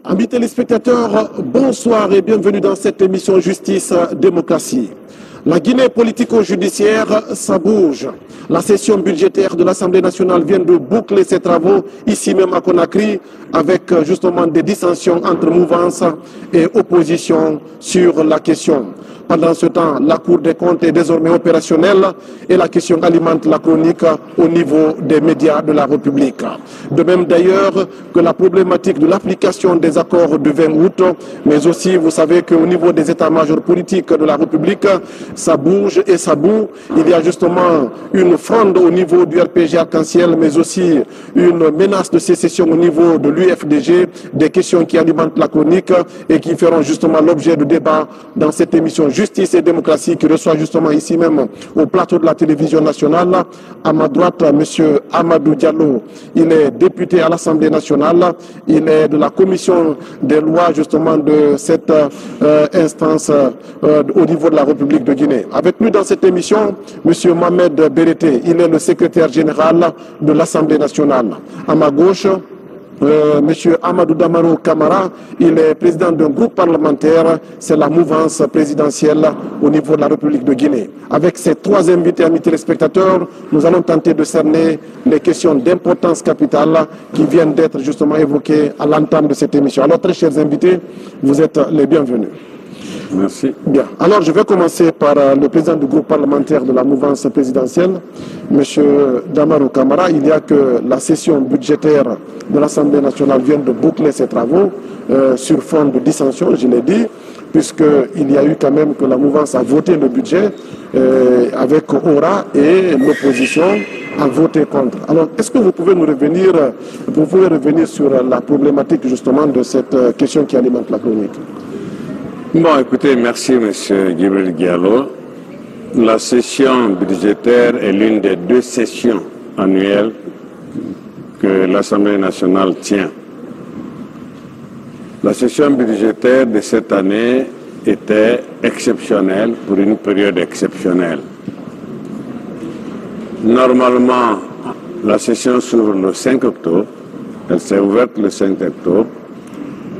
Amis téléspectateurs, bonsoir et bienvenue dans cette émission Justice Démocratie. La Guinée politico-judiciaire, ça bouge. La session budgétaire de l'Assemblée nationale vient de boucler ses travaux ici même à Conakry avec justement des dissensions entre mouvance et opposition sur la question. Pendant ce temps, la Cour des comptes est désormais opérationnelle et la question alimente la chronique au niveau des médias de la République. De même d'ailleurs que la problématique de l'application des accords du 20 août, mais aussi vous savez qu'au niveau des états-majors politiques de la République, ça bouge et ça boue. Il y a justement une fronde au niveau du RPG Arc-en-Ciel, mais aussi une menace de sécession au niveau de l'UFDG, des questions qui alimentent la chronique et qui feront justement l'objet de débats dans cette émission Justice et Démocratie qui reçoit justement ici même au plateau de la télévision nationale. À ma droite, M. Amadou Diallo, il est député à l'Assemblée nationale, il est de la commission des lois justement de cette instance au niveau de la République de Guinée. Avec nous dans cette émission, M. Mohamed Berete, il est le secrétaire général de l'Assemblée nationale. À ma gauche, M. Amadou Damaro Camara, il est président d'un groupe parlementaire, c'est la mouvance présidentielle au niveau de la République de Guinée. Avec ces trois invités, amis téléspectateurs, nous allons tenter de cerner les questions d'importance capitale qui viennent d'être justement évoquées à l'entame de cette émission. Alors, très chers invités, vous êtes les bienvenus. Merci. Bien. Alors, je vais commencer par le président du groupe parlementaire de la mouvance présidentielle, M. Damaro Camara. Il y a que la session budgétaire de l'Assemblée nationale vient de boucler ses travaux sur fond de dissension, je l'ai dit, puisqu'il y a eu quand même que la mouvance a voté le budget avec aura et l'opposition a voté contre. Alors, est-ce que vous pouvez revenir sur la problématique justement de cette question qui alimente la chronique? Bon, écoutez, merci M. Djibril Diallo. La session budgétaire est l'une des deux sessions annuelles que l'Assemblée nationale tient. La session budgétaire de cette année était exceptionnelle pour une période exceptionnelle. Normalement, la session s'ouvre le 5 octobre, elle s'est ouverte le 5 octobre,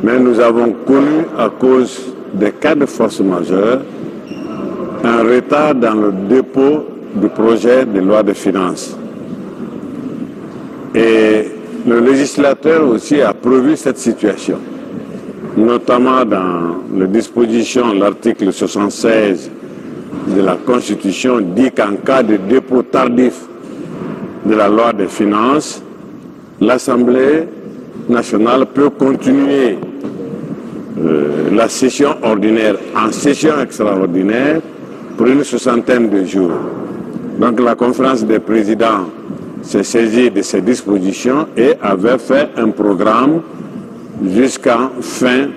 mais nous avons connu à cause des cas de force majeure, un retard dans le dépôt du projet de loi de finances. Et le législateur aussi a prévu cette situation, notamment dans les dispositions, l'article 76 de la Constitution dit qu'en cas de dépôt tardif de la loi de finances, l'Assemblée nationale peut continuer la session ordinaire en session extraordinaire pour une soixantaine de jours. Donc la conférence des présidents s'est saisie de ces dispositions et avait fait un programme jusqu'à fin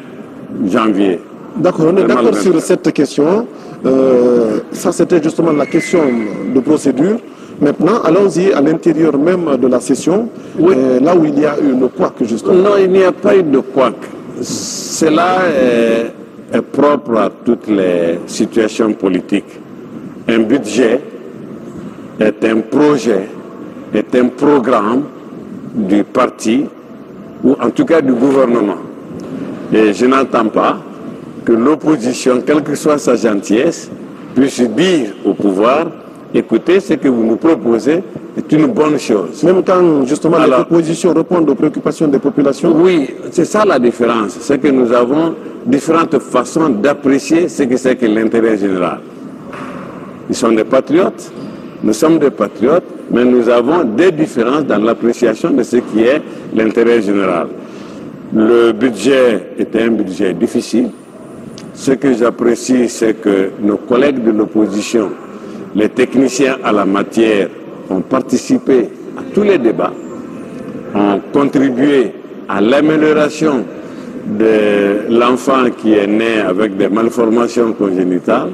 janvier. D'accord, on est d'accord sur cette question. Ça, c'était justement la question de procédure. Maintenant, allons-y à l'intérieur même de la session, oui. Là où il y a eu le couac, justement. Non, il n'y a pas eu de couac. Cela est propre à toutes les situations politiques. Un budget est un projet, est un programme du parti, ou en tout cas du gouvernement. Et je n'entends pas que l'opposition, quelle que soit sa gentillesse, puisse dire au pouvoir, écoutez, ce que vous nous proposez est une bonne chose. Même quand justement les propositions répondent aux préoccupations des populations? Oui, c'est ça la différence. C'est que nous avons différentes façons d'apprécier ce que c'est que l'intérêt général. Ils sont des patriotes, nous sommes des patriotes, mais nous avons des différences dans l'appréciation de ce qui est l'intérêt général. Le budget était un budget difficile. Ce que j'apprécie, c'est que nos collègues de l'opposition, les techniciens à la matière, ont participé à tous les débats, ont contribué à l'amélioration de l'enfant qui est né avec des malformations congénitales.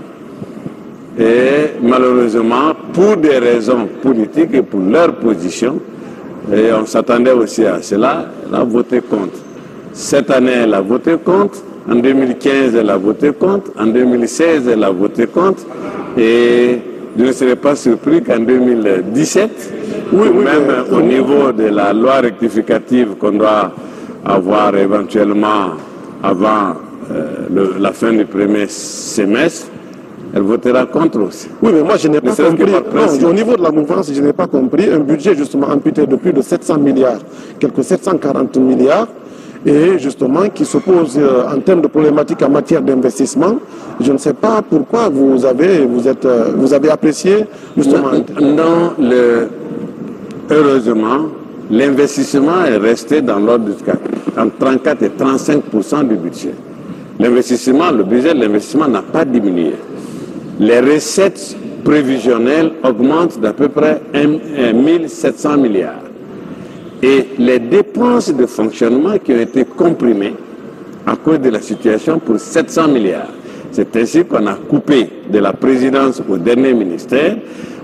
Et malheureusement, pour des raisons politiques et pour leur position, et on s'attendait aussi à cela, elle a voté contre. Cette année, elle a voté contre. En 2015, elle a voté contre. En 2016, elle a voté contre. Et je ne serais pas surpris qu'en 2017, même au niveau de la loi rectificative qu'on doit avoir éventuellement, avant la fin du premier semestre, elle votera contre aussi. Oui, mais moi je n'ai pas compris. Non, au niveau de la mouvance, je n'ai pas compris un budget justement amputé de plus de 700 milliards, quelques 740 milliards, et justement qui s'oppose en termes de problématiques en matière d'investissement. Je ne sais pas pourquoi vous avez apprécié justement. Non, heureusement, l'investissement est resté dans l'ordre entre 34 et 35% du budget. L'investissement, le budget de l'investissement n'a pas diminué. Les recettes prévisionnelles augmentent d'à peu près 1700 milliards. Et les dépenses de fonctionnement qui ont été comprimées à cause de la situation pour 700 milliards. C'est ainsi qu'on a coupé de la présidence au dernier ministère,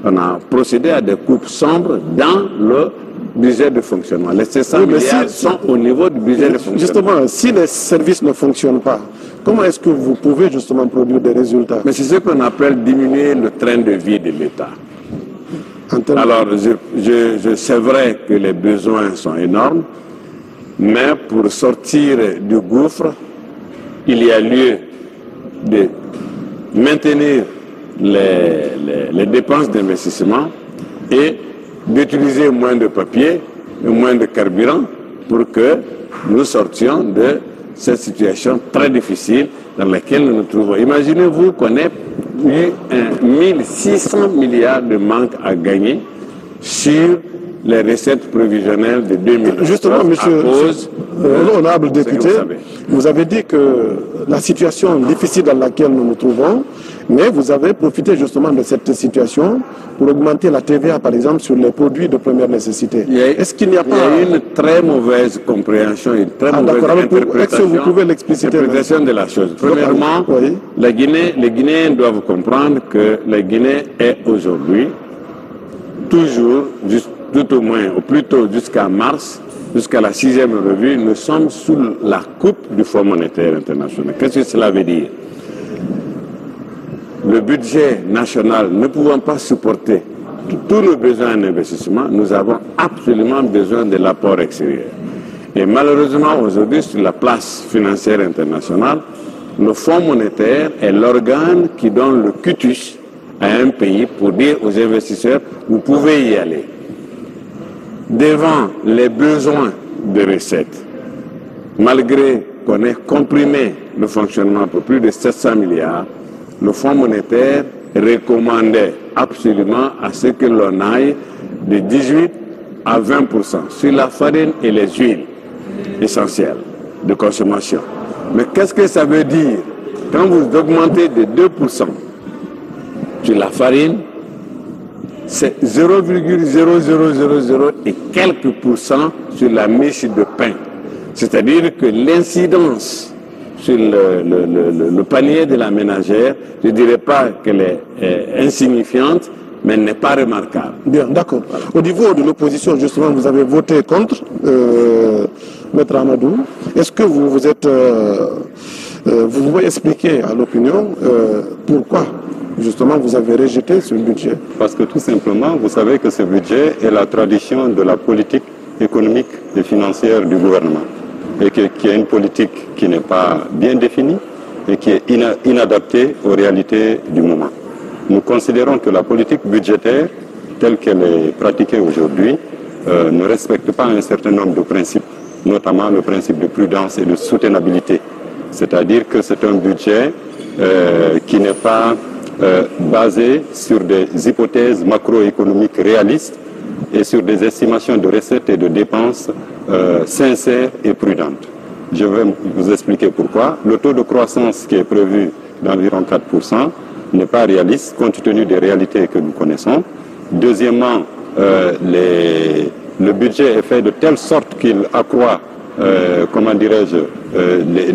on a procédé à des coupes sombres dans le budget de fonctionnement. Les 700 milliards sont au niveau du budget de fonctionnement. Justement, si les services ne fonctionnent pas, comment est-ce que vous pouvez justement produire des résultats? Mais c'est ce qu'on appelle diminuer le train de vie de l'État. Alors, c'est vrai que les besoins sont énormes, mais pour sortir du gouffre, il y a lieu de maintenir les dépenses d'investissement et d'utiliser moins de papier et moins de carburant pour que nous sortions de cette situation très difficile dans laquelle nous nous trouvons. Imaginez-vous qu'on ait eu 1600 milliards de manque à gagner sur les recettes prévisionnelles de 2019. Justement, monsieur l'honorable député, vous avez dit que la situation difficile dans laquelle nous nous trouvons, mais vous avez profité justement de cette situation pour augmenter la TVA, par exemple, sur les produits de première nécessité. Est-ce qu'il n'y a pas... Il y a une très mauvaise compréhension, une très mauvaise interprétation, vous pouvez l'expliciter, de la chose. Premièrement, oui. les Guinéens doivent comprendre que la Guinée est aujourd'hui, toujours, tout au moins, ou plutôt jusqu'à mars, jusqu'à la 6e revue, nous sommes sous la coupe du Fonds monétaire international. Qu'est-ce que cela veut dire? Le budget national ne pouvant pas supporter tous nos besoins en investissement, nous avons absolument besoin de l'apport extérieur. Et malheureusement, aujourd'hui, sur la place financière internationale, le Fonds monétaire est l'organe qui donne le cutus à un pays pour dire aux investisseurs, vous pouvez y aller. Devant les besoins de recettes, malgré qu'on ait comprimé le fonctionnement pour plus de 700 milliards, le Fonds monétaire recommandait absolument à ce que l'on aille de 18 à 20% sur la farine et les huiles essentielles de consommation. Mais qu'est-ce que ça veut dire? Quand vous augmentez de 2% sur la farine, c'est 0,0000 et quelques pourcents sur la miche de pain. C'est-à-dire que l'incidence sur le panier de la ménagère, je ne dirais pas qu'elle est insignifiante, mais elle n'est pas remarquable. Bien, d'accord. Voilà. Au niveau de l'opposition, justement, vous avez voté contre Maître Amadou. Est-ce que vous pouvez expliquer à l'opinion pourquoi justement vous avez rejeté ce budget? Parce que tout simplement, vous savez que ce budget est la tradition de la politique économique et financière du gouvernement. Et qui est une politique qui n'est pas bien définie et qui est inadaptée aux réalités du moment. Nous considérons que la politique budgétaire, telle qu'elle est pratiquée aujourd'hui, ne respecte pas un certain nombre de principes, notamment le principe de prudence et de soutenabilité. C'est-à-dire que c'est un budget qui n'est pas basé sur des hypothèses macroéconomiques réalistes et sur des estimations de recettes et de dépenses sincères et prudentes. Je vais vous expliquer pourquoi. Le taux de croissance qui est prévu d'environ 4% n'est pas réaliste compte tenu des réalités que nous connaissons. Deuxièmement, le budget est fait de telle sorte qu'il accroît, comment dirais-je,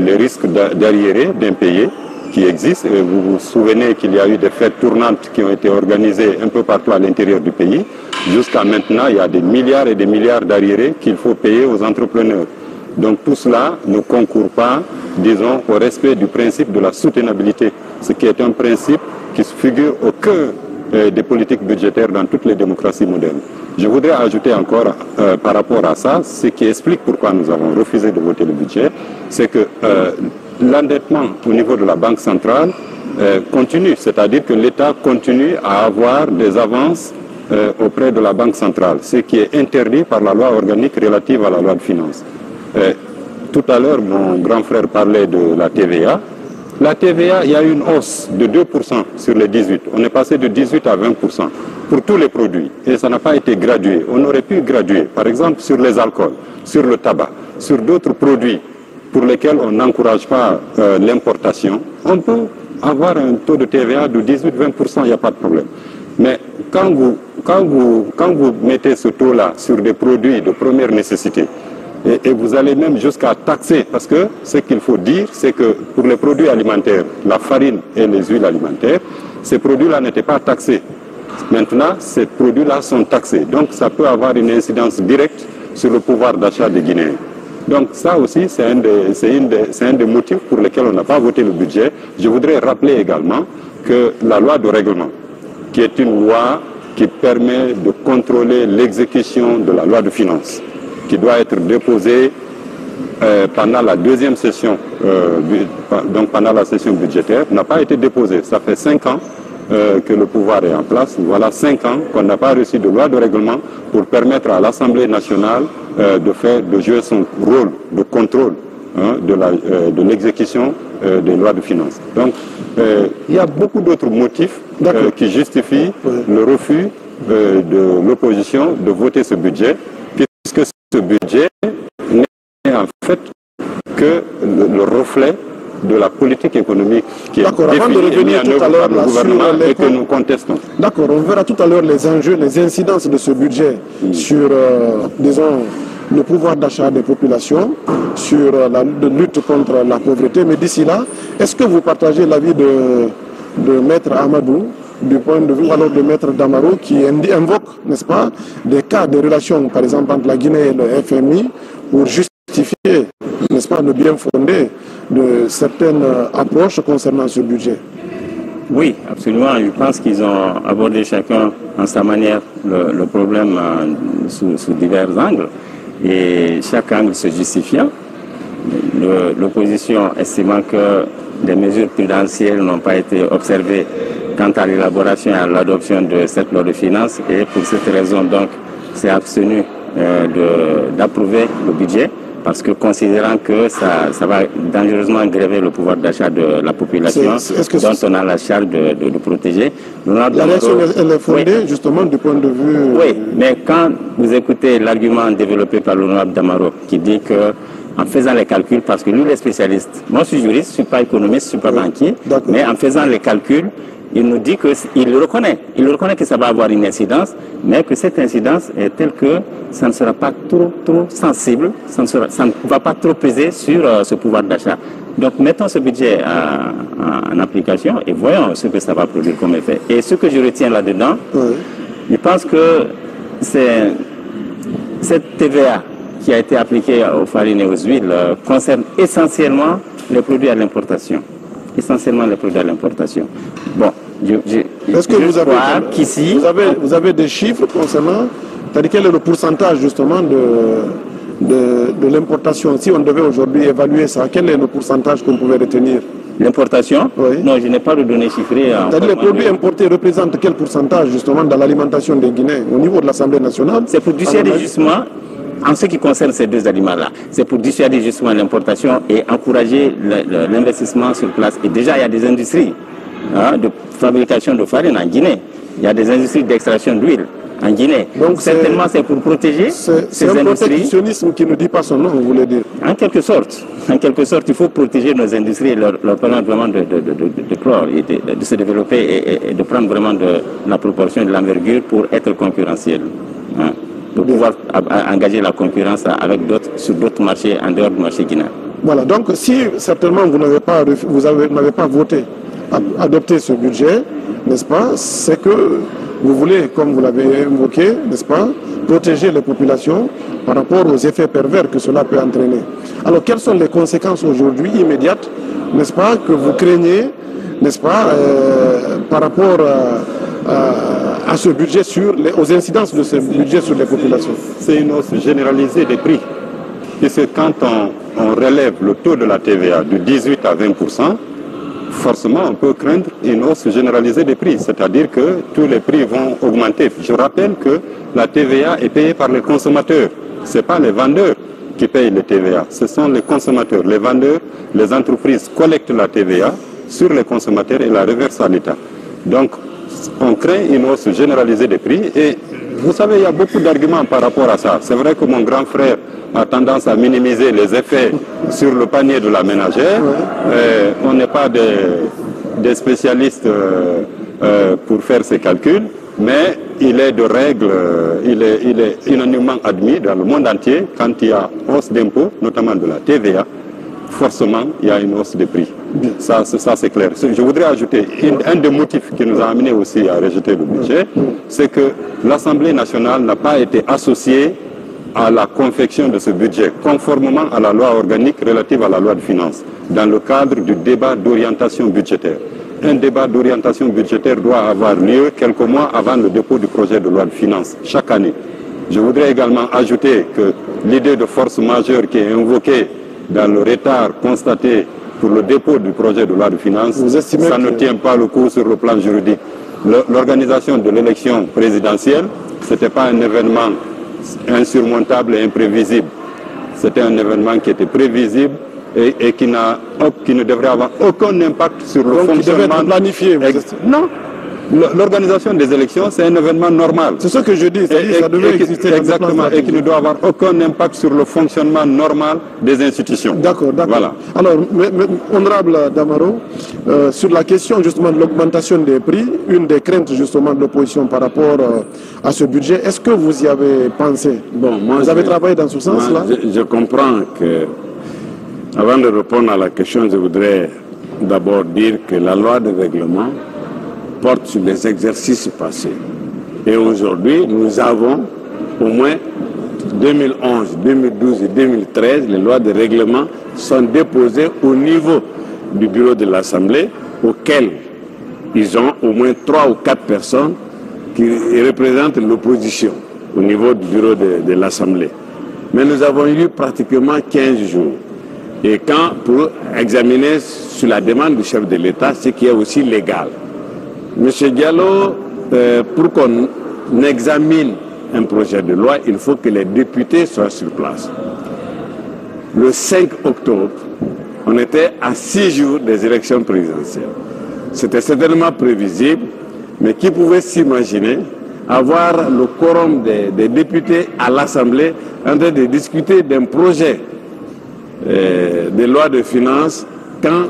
les risques d'arriérés d'impayés qui existent. Et vous vous souvenez qu'il y a eu des fêtes tournantes qui ont été organisées un peu partout à l'intérieur du pays. Jusqu'à maintenant, il y a des milliards et des milliards d'arriérés qu'il faut payer aux entrepreneurs. Donc tout cela ne concourt pas, disons, au respect du principe de la soutenabilité, ce qui est un principe qui figure au cœur des politiques budgétaires dans toutes les démocraties modernes. Je voudrais ajouter encore par rapport à ça, ce qui explique pourquoi nous avons refusé de voter le budget, c'est que l'endettement au niveau de la Banque centrale continue, c'est-à-dire que l'État continue à avoir des avances auprès de la Banque centrale, ce qui est interdit par la loi organique relative à la loi de finances. Tout à l'heure, mon grand frère parlait de la TVA. La TVA, il y a eu une hausse de 2% sur les 18. On est passé de 18 à 20% pour tous les produits. Et ça n'a pas été gradué. On aurait pu graduer, par exemple, sur les alcools, sur le tabac, sur d'autres produits pour lesquels on n'encourage pas l'importation. On peut avoir un taux de TVA de 18-20%, il n'y a pas de problème. Mais quand vous mettez ce taux-là sur des produits de première nécessité, et vous allez même jusqu'à taxer, parce que ce qu'il faut dire, c'est que pour les produits alimentaires, la farine et les huiles alimentaires, ces produits-là n'étaient pas taxés. Maintenant, ces produits-là sont taxés. Donc, ça peut avoir une incidence directe sur le pouvoir d'achat des Guinéens. Donc, ça aussi, c'est un des motifs pour lesquels on n'a pas voté le budget. Je voudrais rappeler également que la loi de règlement, qui est une loi qui permet de contrôler l'exécution de la loi de finances, qui doit être déposée pendant la deuxième session, donc pendant la session budgétaire, n'a pas été déposée. Ça fait 5 ans que le pouvoir est en place. Voilà 5 ans qu'on n'a pas reçu de loi de règlement pour permettre à l'Assemblée nationale de jouer son rôle de contrôle de l'exécution des lois de finances. Donc, il y a beaucoup d'autres motifs qui justifient le refus de l'opposition de voter ce budget, puisque ce budget n'est en fait que le reflet de la politique économique qui est définie et mise en œuvre par le gouvernement et que nous contestons. D'accord, on verra tout à l'heure les enjeux, les incidences de ce budget sur, disons, le pouvoir d'achat des populations, sur la lutte contre la pauvreté. Mais d'ici là, est-ce que vous partagez l'avis de Maître Amadou, du point de vue alors de Maître Damaro, qui invoque, n'est-ce pas, des cas de relations, par exemple, entre la Guinée et le FMI, pour justifier, n'est-ce pas, le bien fondé de certaines approches concernant ce budget? Oui, absolument. Je pense qu'ils ont abordé chacun en sa manière le problème sous divers angles, et chaque angle se justifiant. L'opposition estimant que des mesures prudentielles n'ont pas été observées quant à l'élaboration et à l'adoption de cette loi de finances, et pour cette raison donc s'est abstenu d'approuver le budget, parce que considérant que ça va dangereusement gréver le pouvoir d'achat de la population dont on a la charge de protéger. La réaction elle est fondée justement du point de vue... Oui, mais quand vous écoutez l'argument développé par l'honorable Damaro, qui dit que en faisant les calculs, parce que lui il est spécialiste, moi je suis juriste, je ne suis pas économiste, je ne suis pas banquier, mais en faisant les calculs, il nous dit qu'il le reconnaît que ça va avoir une incidence, mais que cette incidence est telle que ça ne sera pas trop sensible, ça ne va pas trop peser sur ce pouvoir d'achat. Donc mettons ce budget en application et voyons ce que ça va produire comme effet. Et ce que je retiens là-dedans, je pense que cette TVA qui a été appliquée aux farines et aux huiles concerne essentiellement les produits à l'importation. Essentiellement les produits à l'importation. Bon, est-ce que vous avez des chiffres concernant, c'est-à-dire quel est le pourcentage justement de l'importation? Si on devait aujourd'hui évaluer ça, quel est le pourcentage qu'on pouvait retenir? L'importation? Oui. Non, je n'ai pas de données chiffrées. C'est-à-dire les produits importés représentent quel pourcentage justement dans l'alimentation des Guinéens au niveau de l'Assemblée nationale? C'est pour dissuader justement, en ce qui concerne ces deux aliments-là, c'est pour dissuader justement l'importation et encourager l'investissement sur place. Et déjà, il y a des industries de fabrication de farine en Guinée. Il y a des industries d'extraction d'huile en Guinée. Donc certainement, c'est pour protéger ces industries. C'est un protectionnisme qui ne dit pas son nom, vous voulez dire? En quelque sorte, il faut protéger nos industries et leur permettre vraiment de clore et de se développer et de prendre vraiment de la proportion et de l'envergure pour être concurrentiel. Pour pouvoir engager la concurrence sur d'autres marchés en dehors du marché guinéen. Voilà, donc si certainement vous n'avez pas voté, adopté ce budget, n'est-ce pas, c'est que vous voulez, comme vous l'avez évoqué, n'est-ce pas, protéger les populations par rapport aux effets pervers que cela peut entraîner. Alors quelles sont les conséquences aujourd'hui immédiates, n'est-ce pas, que vous craignez, n'est-ce pas, par rapport à ce budget aux incidences de ce budget sur les populations? C'est une hausse généralisée des prix. Puisque quand on relève le taux de la TVA de 18 à 20%, forcément on peut craindre une hausse généralisée des prix. C'est-à-dire que tous les prix vont augmenter. Je rappelle que la TVA est payée par les consommateurs. Ce n'est pas les vendeurs qui payent les TVA. Ce sont les consommateurs. Les vendeurs, les entreprises collectent la TVA sur les consommateurs et la reversent à l'État. Donc, on crée une hausse généralisée des prix et vous savez, il y a beaucoup d'arguments par rapport à ça. C'est vrai que mon grand frère a tendance à minimiser les effets sur le panier de la ménagère. On n'est pas des spécialistes pour faire ces calculs, mais il est de règle, il est unanimement admis dans le monde entier, quand il y a hausse d'impôts, notamment de la TVA, forcément, il y a une hausse des prix. Ça c'est clair. Je voudrais ajouter un des motifs qui nous a amené aussi à rejeter le budget, c'est que l'Assemblée nationale n'a pas été associée à la confection de ce budget, conformément à la loi organique relative à la loi de finances, dans le cadre du débat d'orientation budgétaire. Un débat d'orientation budgétaire doit avoir lieu quelques mois avant le dépôt du projet de loi de finances, chaque année. Je voudrais également ajouter que l'idée de force majeure qui est invoquée dans le retard constaté pour le dépôt du projet de loi de finances, ça ne tient pas le coup sur le plan juridique. L'organisation de l'élection présidentielle, ce n'était pas un événement insurmontable et imprévisible. C'était un événement qui était prévisible et qui ne devrait avoir aucun impact sur le fonctionnement. Qui devait être planifié. Non. L'organisation des élections, c'est un événement normal. C'est ce que je dis, ça devait exister. Exactement, et qui ne doit avoir aucun impact sur le fonctionnement normal des institutions. D'accord. Voilà. Alors, honorable Damaro, sur la question justement de l'augmentation des prix, une des craintes justement de l'opposition par rapport à ce budget, est-ce que vous y avez pensé? Vous avez travaillé dans ce sens-là? Je comprends que, avant de répondre à la question, je voudrais d'abord dire que la loi de règlement porte sur les exercices passés. Et aujourd'hui, nous avons au moins 2011, 2012 et 2013, les lois de règlement sont déposées au niveau du bureau de l'Assemblée, auquel ils ont au moins 3 ou 4 personnes qui représentent l'opposition au niveau du bureau de l'Assemblée. Mais nous avons eu pratiquement 15 jours. Et pour examiner sur la demande du chef de l'État, ce qui est aussi légal. Monsieur Diallo, pour qu'on examine un projet de loi, il faut que les députés soient sur place. Le 5 octobre, on était à 6 jours des élections présidentielles. C'était certainement prévisible, mais qui pouvait s'imaginer avoir le quorum des députés à l'Assemblée en train de discuter d'un projet de loi de finances quand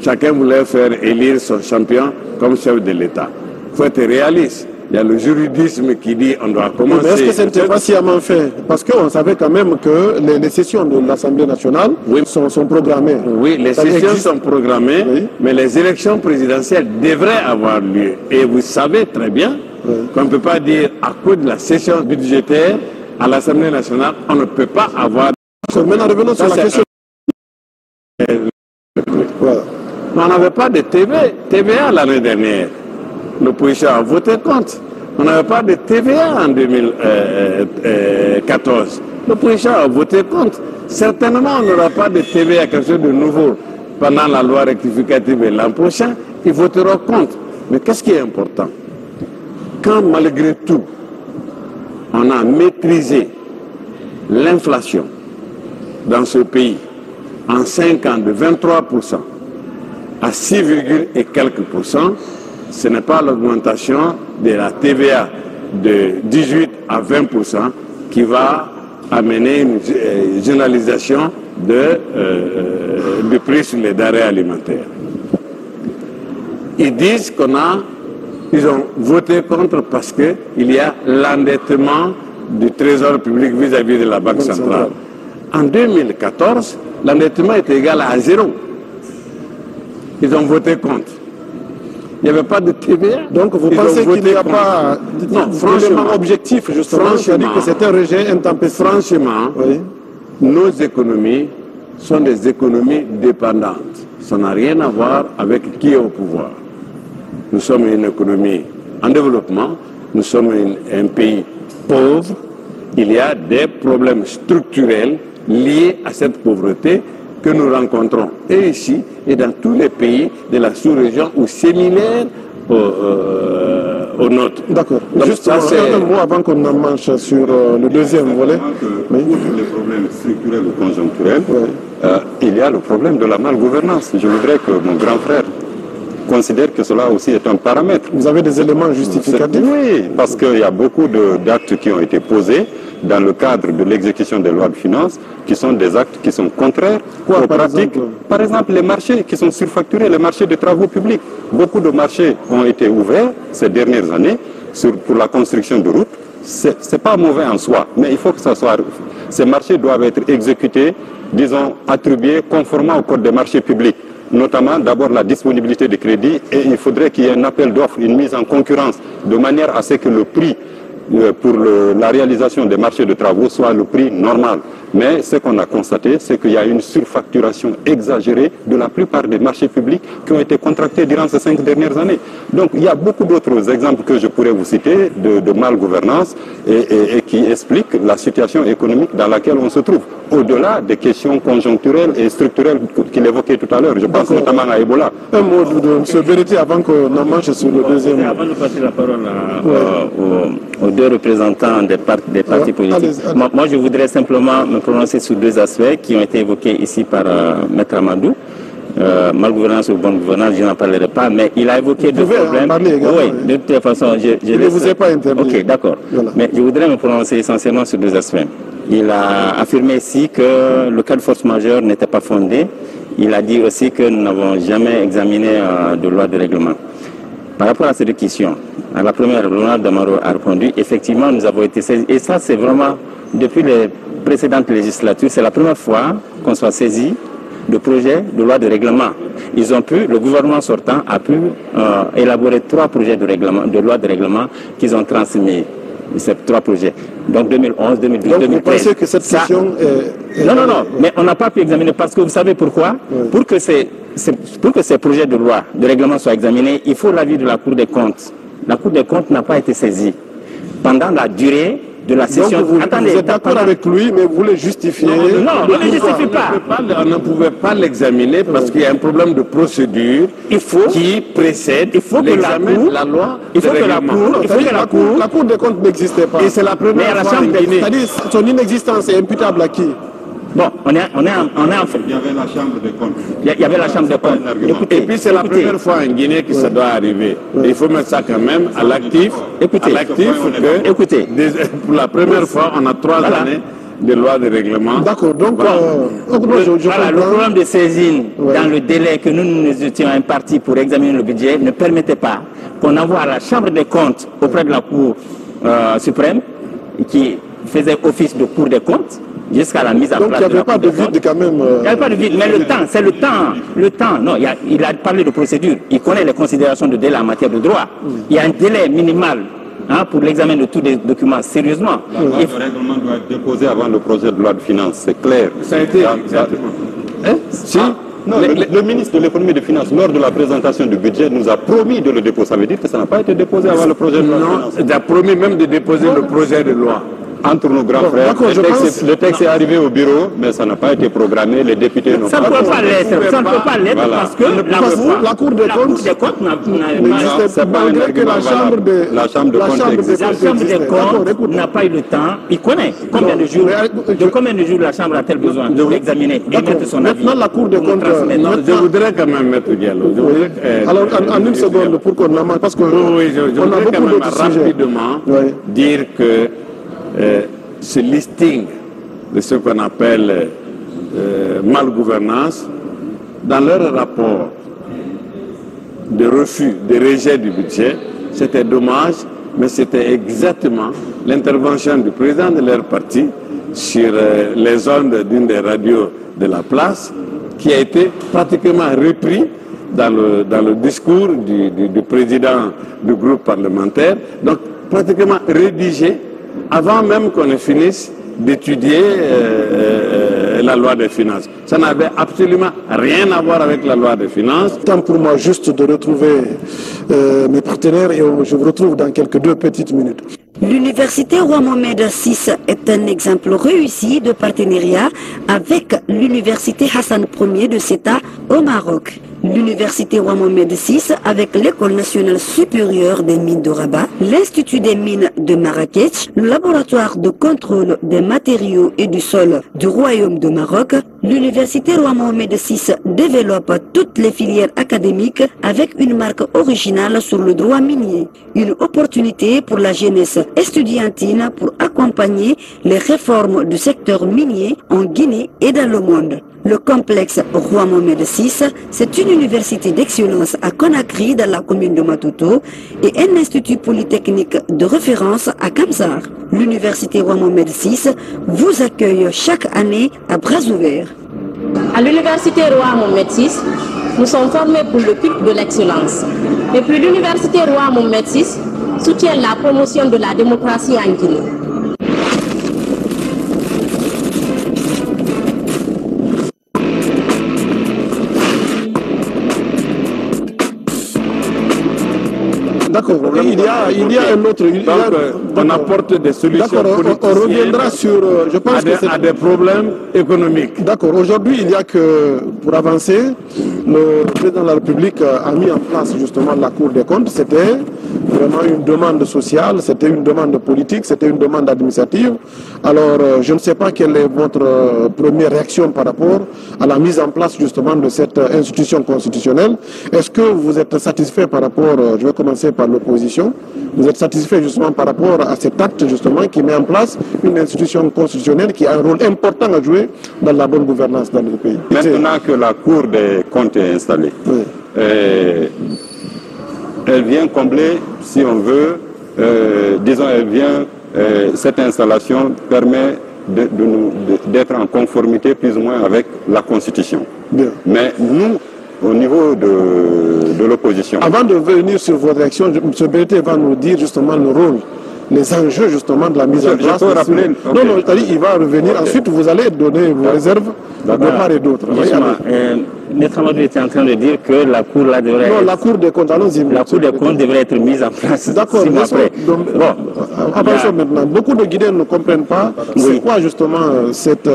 chacun voulait faire élire son champion comme chef de l'État. Il faut être réaliste. Il y a le juridisme qui dit qu'on doit commencer... Mais est-ce que ce n'était pas sciemment fait? Parce qu'on savait quand même que les sessions de l'Assemblée nationale sont programmées. Oui, les sessions sont programmées, mais les élections présidentielles devraient avoir lieu. Et vous savez très bien qu'on ne peut pas dire à cause de la session budgétaire à l'Assemblée nationale, on ne peut pas avoir... Maintenant, revenons sur la question... On n'avait pas de TVA l'année dernière. L'opposition a voté contre. On n'avait pas de TVA en 2014. L'opposition a voté contre. Certainement, on n'aura pas de TVA, quelque chose de nouveau, pendant la loi rectificative et l'an prochain. Ils voteront contre. Mais qu'est-ce qui est important? Quand, malgré tout, on a maîtrisé l'inflation dans ce pays en 5 ans de 23%, à 6, et quelques %, ce n'est pas l'augmentation de la TVA de 18 à 20% qui va amener une généralisation du prix sur les denrées alimentaires. Ils disent ils ont voté contre parce qu'il y a l'endettement du Trésor public vis-à-vis de la Banque centrale. En 2014, l'endettement était égal à 0. Ils ont voté contre. Il n'y avait pas de TVA. Donc vous pensez qu'il n'y a pas d'élément objectif, justement, c'est-à-dire que c'est un rejet intempestif? Franchement, nos économies sont des économies dépendantes. Ça n'a rien à voir avec qui est au pouvoir. Nous sommes une économie en développement, nous sommes un pays pauvre, il y a des problèmes structurels liés à cette pauvreté que nous rencontrons et ici et dans tous les pays de la sous-région ou similaires au nôtre. D'accord. Juste un mot avant qu'on en marche sur le deuxième volet. Outre les problèmes structurels ou conjoncturels, il y a le problème de la malgouvernance. Je voudrais que mon grand frère considère que cela aussi est un paramètre. Vous avez des éléments justificatifs? Oui, parce qu'il y a beaucoup d'actes qui ont été posés dans le cadre de l'exécution des lois de finances qui sont des actes qui sont contraires aux pratiques. Par exemple, les marchés qui sont surfacturés, les marchés de travaux publics. Beaucoup de marchés ont été ouverts ces dernières années pour la construction de routes. C'est pas mauvais en soi, mais il faut que ça soit... Ces marchés doivent être exécutés, disons, attribués conformément au code des marchés publics. Notamment d'abord la disponibilité de crédit et il faudrait qu'il y ait un appel d'offres, une mise en concurrence de manière à ce que le prix pour la réalisation des marchés de travaux soit le prix normal. Mais ce qu'on a constaté, c'est qu'il y a une surfacturation exagérée de la plupart des marchés publics qui ont été contractés durant ces 5 dernières années. Donc il y a beaucoup d'autres exemples que je pourrais vous citer de malgouvernance et qui expliquent la situation économique dans laquelle on se trouve, au-delà des questions conjoncturelles et structurelles qu'il évoquait tout à l'heure. Je pense notamment à Ebola. Un mot de M. Bereti avant qu'on en marche sur le deuxième. Avant de passer la parole aux deux représentants des partis politiques. Moi, je voudrais simplement me prononcer sur 2 aspects qui ont été évoqués ici par Maître Amadou. Malgouvernance ou bonne gouvernance, je n'en parlerai pas, mais il a évoqué 2 problèmes. Oui, de toute façon, je ne vous ai pas interdit. Ok, d'accord. Voilà. Mais je voudrais me prononcer essentiellement sur 2 aspects. Il a affirmé ici que le cas de force majeure n'était pas fondé. Il a dit aussi que nous n'avons jamais examiné de loi de règlement. Par rapport à ces 2 questions, à la première, Ronald Damaro a répondu, effectivement, nous avons été saisis. Et ça, c'est vraiment, depuis les précédentes législatures, c'est la première fois qu'on soit saisi de projets de loi de règlement. Le gouvernement sortant a pu élaborer 3 projets de loi de règlement qu'ils ont transmis. Ces 3 projets. Donc 2011, 2012, donc 2013. Vous pensez que cette question est... Non, mais on n'a pas pu examiner parce que vous savez pourquoi? Pour que ces projets de loi, de règlement soient examinés, il faut l'avis de la Cour des comptes. La Cour des comptes n'a pas été saisie pendant la durée de la session. Donc vous êtes d'accord avec lui, mais vous le justifiez? Non, on ne le justifie pas. On ne pouvait pas l'examiner parce qu'il y a un problème de procédure qui précède l'examen de la loi. La Cour des comptes n'existait pas. Et c'est la première fois en Guinée. C'est-à-dire son inexistence est imputable à qui? Bon, on est en fait. Il y avait la Chambre des comptes. Il y avait la Chambre des comptes. Et puis c'est la première fois en Guinée que ça doit arriver. Il faut mettre ça quand même à l'actif. Écoutez, pour la première fois, on a 3 années de loi de règlement. D'accord, donc le problème de saisine dans le délai que nous étions impartis pour examiner le budget ne permettait pas qu'on envoie à la Chambre des comptes auprès de la Cour suprême qui faisait office de Cour des comptes jusqu'à la mise en place. Donc il n'y avait pas de vide quand même. Il n'y avait pas de vide, mais le temps, c'est le temps. Le temps, non, il a parlé de procédure. Il connaît les considérations de délai en matière de droit. Il y a un délai minimal pour l'examen de tous les documents sérieusement. La loi de règlement doit être déposée avant le projet de loi de finances, c'est clair. Ça a été... Non, le ministre de l'économie et des finances, lors de la présentation du budget, nous a promis de le déposer. Ça veut dire que ça n'a pas été déposé avant le projet de loi de finances. Il a promis même de déposer le projet de loi. Entre nos grands frères, le texte est arrivé au bureau, mais ça n'a pas été programmé, les députés n'ont pas... Ça ne peut pas l'être, ça ne peut pas l'être parce que la Cour des comptes n'existe pas, malgré que la Chambre des comptes n'a pas eu le temps. Il connaît combien de jours la Chambre a-t-elle besoin de l'examiner et mettre son avis. Maintenant la Cour des comptes... Je voudrais quand même mettre Diallo. Alors en une seconde pour qu'on en marque, parce qu'on a beaucoup d'autres sujets. Rapidement dire que ce listing de ce qu'on appelle malgouvernance, dans leur rapport de refus, de rejet du budget, c'était dommage, mais c'était exactement l'intervention du président de leur parti sur les ondes d'une des radios de la place, qui a été pratiquement repris dans le discours du président du groupe parlementaire, donc pratiquement rédigé avant même qu'on ne finisse d'étudier la loi des finances. Ça n'avait absolument rien à voir avec la loi des finances. Temps pour moi juste de retrouver mes partenaires et je vous retrouve dans quelques 2 petites minutes. L'université Roi Mohamed VI est un exemple réussi de partenariat avec l'université Hassan Ier de Ceuta au Maroc. L'université Roi Mohamed VI avec l'école nationale supérieure des mines de Rabat, l'institut des mines de Marrakech, le laboratoire de contrôle des matériaux et du sol du Royaume de Maroc, l'université Roi Mohamed VI développe toutes les filières académiques avec une marque originale sur le droit minier. Une opportunité pour la jeunesse estudiantine pour accompagner les réformes du secteur minier en Guinée et dans le monde. Le complexe Roi Mohamed VI, c'est une université d'excellence à Conakry dans la commune de Matoto et un institut polytechnique de référence à Kamsar. L'université Roi Mohamed VI vous accueille chaque année à bras ouverts. À l'université Roi Mohamed VI, nous sommes formés pour le culte de l'excellence. Et puis l'université Roi Mohamed VI soutient la promotion de la démocratie en Guinée. D'accord, il y a un autre... on apporte des solutions politiques. On reviendra sur... Je pense à des problèmes économiques. D'accord, aujourd'hui, il y a que, pour avancer, le président de la République a mis en place justement la Cour des comptes. C'était vraiment une demande sociale, c'était une demande politique, c'était une demande administrative. Alors, je ne sais pas quelle est votre première réaction par rapport à la mise en place justement de cette institution constitutionnelle. Est-ce que vous êtes satisfait par rapport, je vais commencer par l'opposition, vous êtes satisfait justement par rapport à cet acte justement qui met en place une institution constitutionnelle qui a un rôle important à jouer dans la bonne gouvernance dans le pays? Maintenant que la Cour des comptes est installée, oui. Elle vient combler, si on veut, disons, cette installation permet d'être en conformité plus ou moins avec la Constitution. Bien. Mais nous, au niveau de l'opposition... Avant de venir sur votre réaction, M. Berté va nous dire justement le rôle, les enjeux justement de la mise en place. Je peux rappeler... Okay. Non, il va revenir. Okay. Ensuite, vous allez donner vos réserves de part et d'autre. Maître Amadou était en train de dire que la Cour là devrait... Non, la Cour des comptes, allons-y. La Cour des comptes devrait être mise en place. D'accord, avançons maintenant. Beaucoup de Guinéens ne comprennent pas c'est quoi justement cette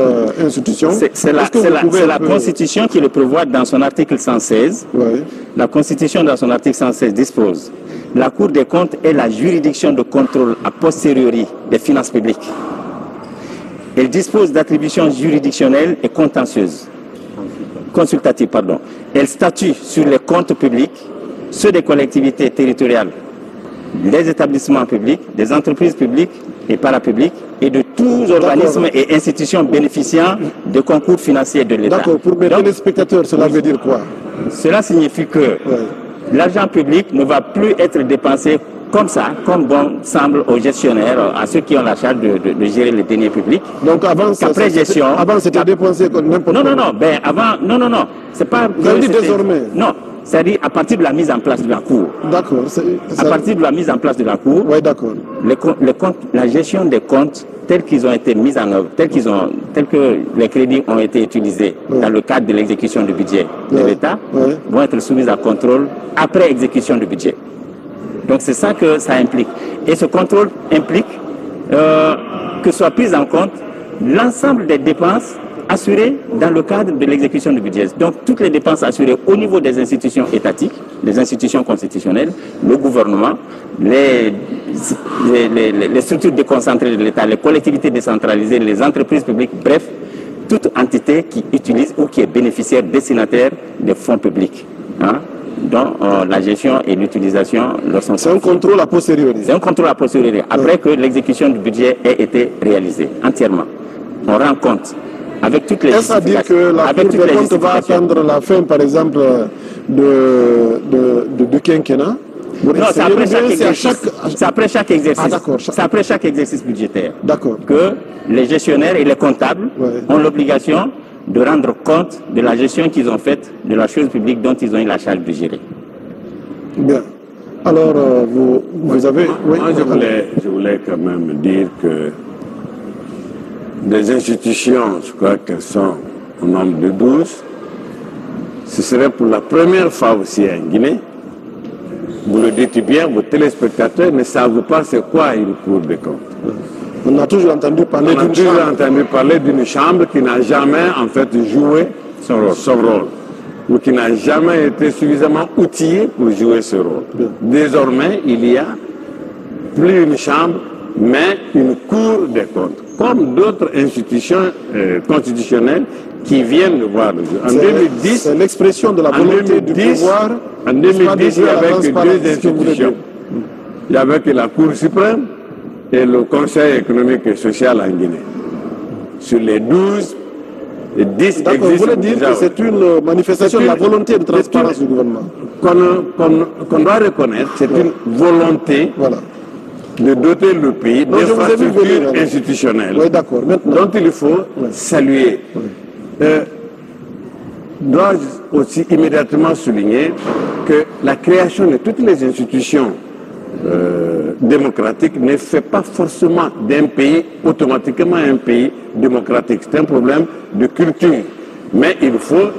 institution. C'est la Constitution qui le prévoit dans son article 116. Oui. La Constitution dans son article 116 dispose: la Cour des comptes est la juridiction de contrôle a posteriori des finances publiques. Elle dispose d'attributions juridictionnelles et contentieuses. Consultative, pardon. Elle statue sur les comptes publics, ceux des collectivités territoriales, des établissements publics, des entreprises publiques et parapubliques et de tous organismes et institutions bénéficiant de concours financiers de l'État. D'accord, pour mes téléspectateurs, cela veut dire quoi? Cela signifie que l'argent public ne va plus être dépensé comme ça, comme bon semble aux gestionnaires, à ceux qui ont la charge de gérer les deniers publics. Donc avant, c'était dépensé comme n'importe quoi. Non, c'est pas... Vous avez dit désormais? Non, c'est-à-dire à partir de la mise en place de la Cour. D'accord. À partir de la mise en place de la Cour, oui, d'accord. La gestion des comptes tels qu'ils ont été mis en œuvre, tels que les crédits ont été utilisés dans le cadre de l'exécution du budget de l'État, vont être soumis à contrôle après exécution du budget. Donc c'est ça que ça implique. Et ce contrôle implique que soit prise en compte l'ensemble des dépenses assurées dans le cadre de l'exécution du budget. Donc toutes les dépenses assurées au niveau des institutions étatiques, des institutions constitutionnelles, le gouvernement, les structures déconcentrées de l'État, les collectivités décentralisées, les entreprises publiques, bref, toute entité qui utilise ou qui est bénéficiaire destinataire des fonds publics. Hein, dont la gestion et l'utilisation leur sont... C'est un contrôle a posteriori. C'est un contrôle a posteriori, après que l'exécution du budget ait été réalisée entièrement. On rend compte, avec toutes les... Est-ce à dire que la Cour des comptes va attendre la fin, par exemple, du quinquennat? Non, c'est après chaque exercice. Ah, d'accord. C'est après chaque exercice budgétaire. D'accord. Que les gestionnaires et les comptables ont l'obligation de rendre compte de la gestion qu'ils ont faite de la chose publique dont ils ont eu la charge de gérer. Bien. Alors, vous avez... Moi, je voulais quand même dire que des institutions, je crois qu'elles sont au nombre de 12. Ce serait pour la première fois aussi en Guinée. Vous le dites bien, vos téléspectateurs ne savent pas c'est quoi une Cour des comptes. On a toujours entendu parler d'une chambre qui n'a jamais en fait joué son rôle. Ou qui n'a jamais été suffisamment outillé pour jouer ce rôle. Désormais, il y a plus une chambre, mais une Cour des comptes, comme d'autres institutions constitutionnelles qui viennent de voir le jour. En 2010, c'est l'expression de la volonté du pouvoir. En 2010, il n'y avait que deux institutions. Il y avait que la Cour suprême et le Conseil économique et social en Guinée. Sur les 12, et 10 existent. Vous voulez dire que c'est une manifestation de la volonté de transparence du gouvernement qu'on doit reconnaître, c'est une volonté de doter le pays d'infrastructures institutionnelles dont il faut saluer. Dois-je aussi immédiatement souligner que la création de toutes les institutions démocratiques ne fait pas forcément d'un pays automatiquement un pays démocratique. C'est un problème de culture. Mais il faut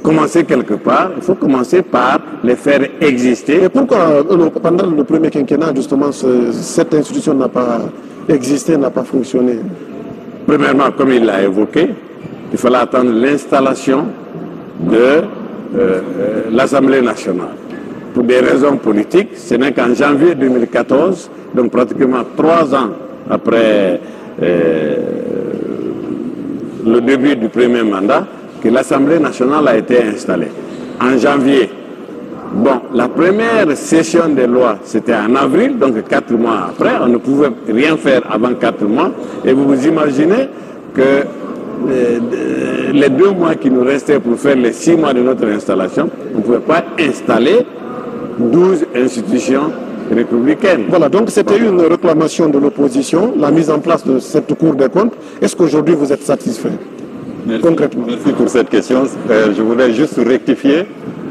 commencer quelque part, il faut commencer par les faire exister. Et pourquoi pendant le premier quinquennat, justement, cette institution n'a pas existé, n'a pas fonctionné? Premièrement, comme il l'a évoqué, il fallait attendre l'installation de l'Assemblée nationale. Pour des raisons politiques, ce n'est qu'en janvier 2014, donc pratiquement 3 ans après le début du premier mandat, que l'Assemblée nationale a été installée. En janvier, bon, la première session des lois, c'était en avril, donc 4 mois après, on ne pouvait rien faire avant 4 mois, et vous vous imaginez que les 2 mois qui nous restaient pour faire les 6 mois de notre installation, on ne pouvait pas installer 12 institutions républicaines. Voilà, donc c'était une réclamation de l'opposition, la mise en place de cette Cour des comptes. Est-ce qu'aujourd'hui vous êtes satisfait? Concrètement. Merci pour cette question. Je voulais juste rectifier.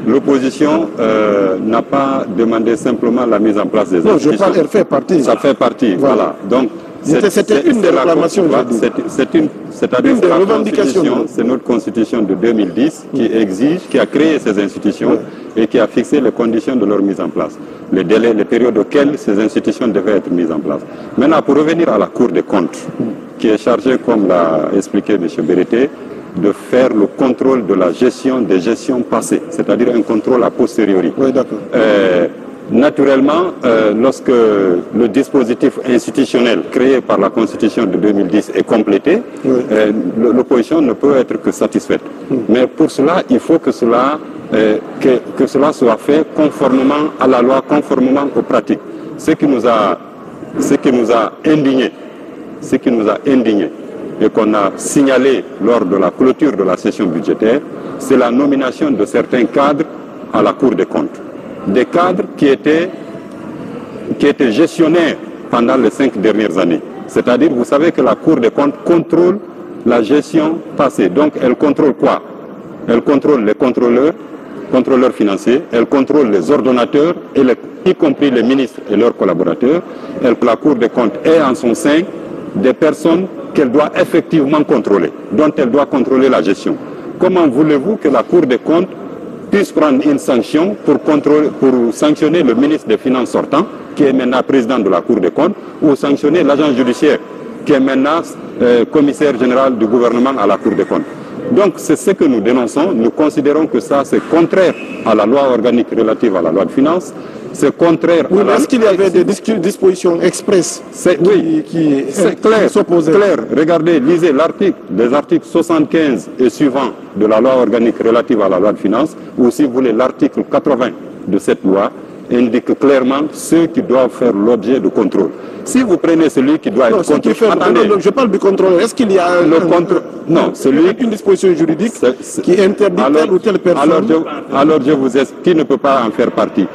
L'opposition n'a pas demandé simplement la mise en place des institutions. Non, je parle, elle fait partie. Ça fait partie, voilà. Donc, c'était une des réclamations. C'est-à-dire que la Constitution, c'est notre Constitution de 2010 qui exige, qui a créé ces institutions et qui a fixé les conditions de leur mise en place, les délais, les périodes auxquelles ces institutions devaient être mises en place. Maintenant, pour revenir à la Cour des comptes, qui est chargée, comme l'a expliqué M. Berete, de faire le contrôle de la gestion des gestions passées, c'est-à-dire un contrôle a posteriori. Oui, d'accord. Naturellement, lorsque le dispositif institutionnel créé par la Constitution de 2010 est complété, l'opposition ne peut être que satisfaite. Mais pour cela, il faut que cela soit fait conformément à la loi, conformément aux pratiques. Ce qui nous a indignés et qu'on a signalé lors de la clôture de la session budgétaire, c'est la nomination de certains cadres à la Cour des comptes. Des cadres qui étaient gestionnaires pendant les 5 dernières années. C'est-à-dire, vous savez que la Cour des comptes contrôle la gestion passée. Donc, elle contrôle quoi? Elle contrôle les contrôleurs financiers, elle contrôle les ordonnateurs, y compris les ministres et leurs collaborateurs. La Cour des comptes est en son sein des personnes qu'elle doit effectivement contrôler, dont elle doit contrôler la gestion. Comment voulez-vous que la Cour des comptes puisse prendre une sanction pour sanctionner le ministre des Finances sortant, qui est maintenant président de la Cour des comptes, ou sanctionner l'agent judiciaire, qui est maintenant commissaire général du gouvernement à la Cour des comptes? Donc c'est ce que nous dénonçons. Nous considérons que ça c'est contraire à la loi organique relative à la loi de finances. C'est contraire à la... Est-ce qu'il y avait des dispositions expresses qui s'opposaient? Clair. Regardez, lisez les articles 75 et suivants de la loi organique relative à la loi de finances, ou si vous voulez l'article 80 de cette loi, indique clairement ceux qui doivent faire l'objet de contrôle. Si vous prenez celui qui doit être contrôlé... Je parle du contrôle. Est-ce qu'il y a une disposition juridique qui interdit telle ou telle personne? Alors je vous explique qui ne peut pas en faire partie.